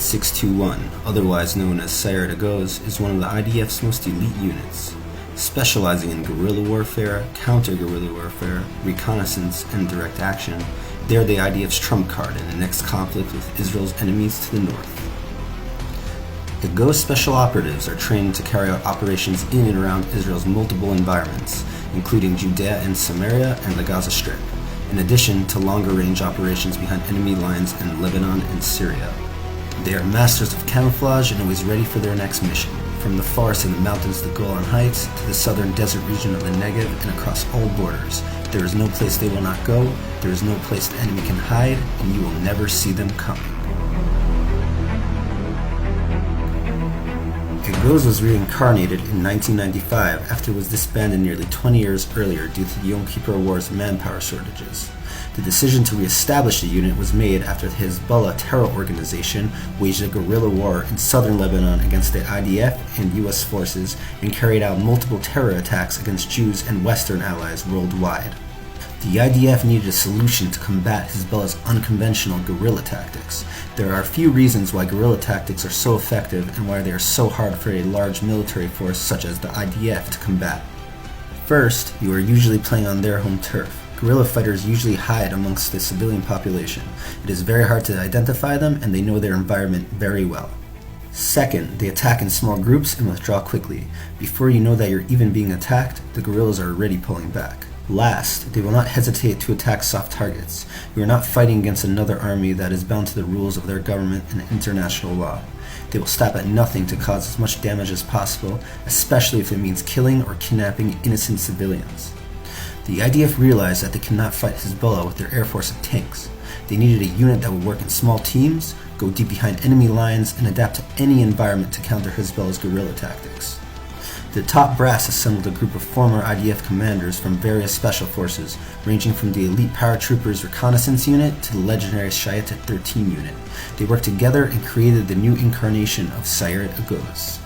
621, otherwise known as Sayeret Agos, is one of the IDF's most elite units, specializing in guerrilla warfare, counter-guerrilla warfare, reconnaissance, and direct action. They are the IDF's trump card in the next conflict with Israel's enemies to the north. Agos special operatives are trained to carry out operations in and around Israel's multiple environments, including Judea and Samaria and the Gaza Strip, in addition to longer-range operations behind enemy lines in Lebanon and Syria. They are masters of camouflage and always ready for their next mission, from the forests and the mountains of the Golan Heights to the southern desert region of the Negev and across all borders. There is no place they will not go, there is no place the enemy can hide, and you will never see them coming. Agos was reincarnated in 1995 after it was disbanded nearly 20 years earlier due to the Yom Kippur War's manpower shortages. The decision to re-establish the unit was made after the Hezbollah terror organization waged a guerrilla war in southern Lebanon against the IDF and U.S. forces and carried out multiple terror attacks against Jews and Western allies worldwide. The IDF needed a solution to combat Hezbollah's unconventional guerrilla tactics. There are a few reasons why guerrilla tactics are so effective and why they are so hard for a large military force such as the IDF to combat. First, you are usually playing on their home turf. Guerrilla fighters usually hide amongst the civilian population. It is very hard to identify them, and they know their environment very well. Second, they attack in small groups and withdraw quickly. Before you know that you're even being attacked, the guerrillas are already pulling back. Last, they will not hesitate to attack soft targets. You are not fighting against another army that is bound to the rules of their government and international law. They will stop at nothing to cause as much damage as possible, especially if it means killing or kidnapping innocent civilians. The IDF realized that they cannot fight Hezbollah with their air force and tanks. They needed a unit that would work in small teams, go deep behind enemy lines, and adapt to any environment to counter Hezbollah's guerrilla tactics. The top brass assembled a group of former IDF commanders from various special forces, ranging from the elite paratroopers reconnaissance unit to the legendary Shayetet 13 unit. They worked together and created the new incarnation of Sayeret Agos.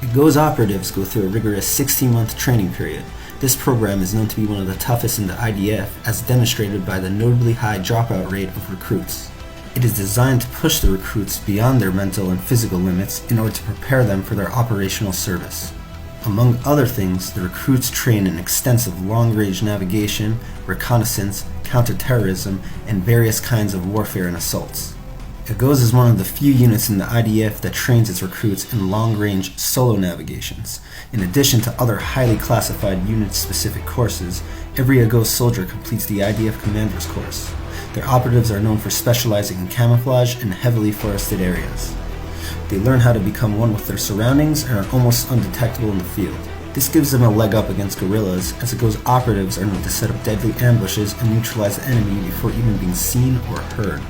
Agos operatives go through a rigorous 16-month training period. This program is known to be one of the toughest in the IDF, as demonstrated by the notably high dropout rate of recruits. It is designed to push the recruits beyond their mental and physical limits in order to prepare them for their operational service. Among other things, the recruits train in extensive long-range navigation, reconnaissance, counterterrorism, and various kinds of warfare and assaults. Agos is one of the few units in the IDF that trains its recruits in long-range solo navigations. In addition to other highly classified unit-specific courses, every Agos soldier completes the IDF Commander's course. Their operatives are known for specializing in camouflage in heavily forested areas. They learn how to become one with their surroundings and are almost undetectable in the field. This gives them a leg up against guerrillas, as Agos operatives are known to set up deadly ambushes and neutralize the enemy before even being seen or heard.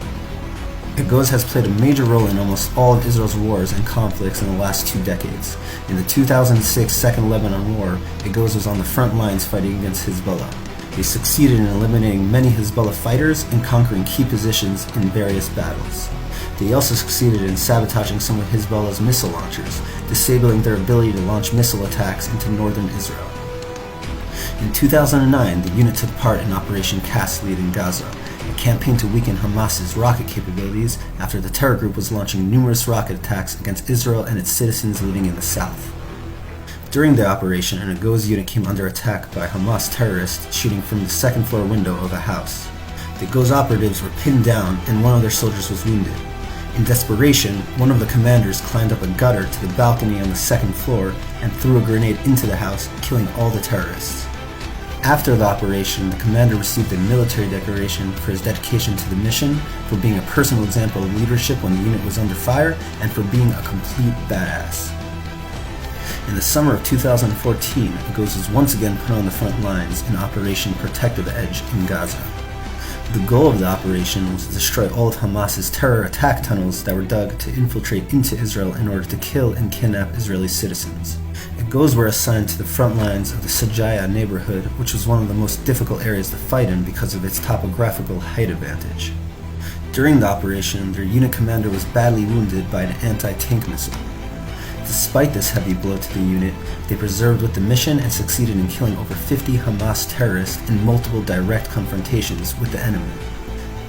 Agos has played a major role in almost all of Israel's wars and conflicts in the last 2 decades. In the 2006 Second Lebanon War, Agos was on the front lines fighting against Hezbollah. They succeeded in eliminating many Hezbollah fighters and conquering key positions in various battles. They also succeeded in sabotaging some of Hezbollah's missile launchers, disabling their ability to launch missile attacks into northern Israel. In 2009, the unit took part in Operation Cast Lead in Gaza, a campaign to weaken Hamas's rocket capabilities after the terror group was launching numerous rocket attacks against Israel and its citizens living in the south. During the operation, an Agos unit came under attack by Hamas terrorists shooting from the second-floor window of a house. The Agos operatives were pinned down and one of their soldiers was wounded. In desperation, one of the commanders climbed up a gutter to the balcony on the second floor and threw a grenade into the house, killing all the terrorists. After the operation, the commander received a military decoration for his dedication to the mission, for being a personal example of leadership when the unit was under fire, and for being a complete badass. In the summer of 2014, Agos was once again put on the front lines in Operation Protective Edge in Gaza. The goal of the operation was to destroy all of Hamas's terror attack tunnels that were dug to infiltrate into Israel in order to kill and kidnap Israeli citizens. Agos were assigned to the front lines of the Sajaya neighborhood, which was one of the most difficult areas to fight in because of its topographical height advantage. During the operation, their unit commander was badly wounded by an anti-tank missile. Despite this heavy blow to the unit, they persevered with the mission and succeeded in killing over 50 Hamas terrorists in multiple direct confrontations with the enemy.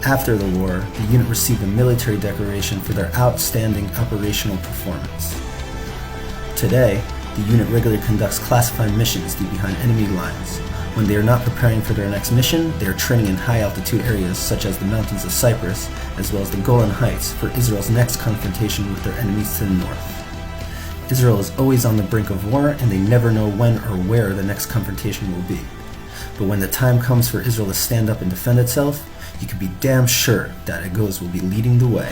After the war, the unit received a military decoration for their outstanding operational performance. Today, the unit regularly conducts classified missions deep behind enemy lines. When they are not preparing for their next mission, they are training in high-altitude areas such as the mountains of Cyprus, as well as the Golan Heights, for Israel's next confrontation with their enemies to the north. Israel is always on the brink of war, and they never know when or where the next confrontation will be. But when the time comes for Israel to stand up and defend itself, you can be damn sure that Agos will be leading the way.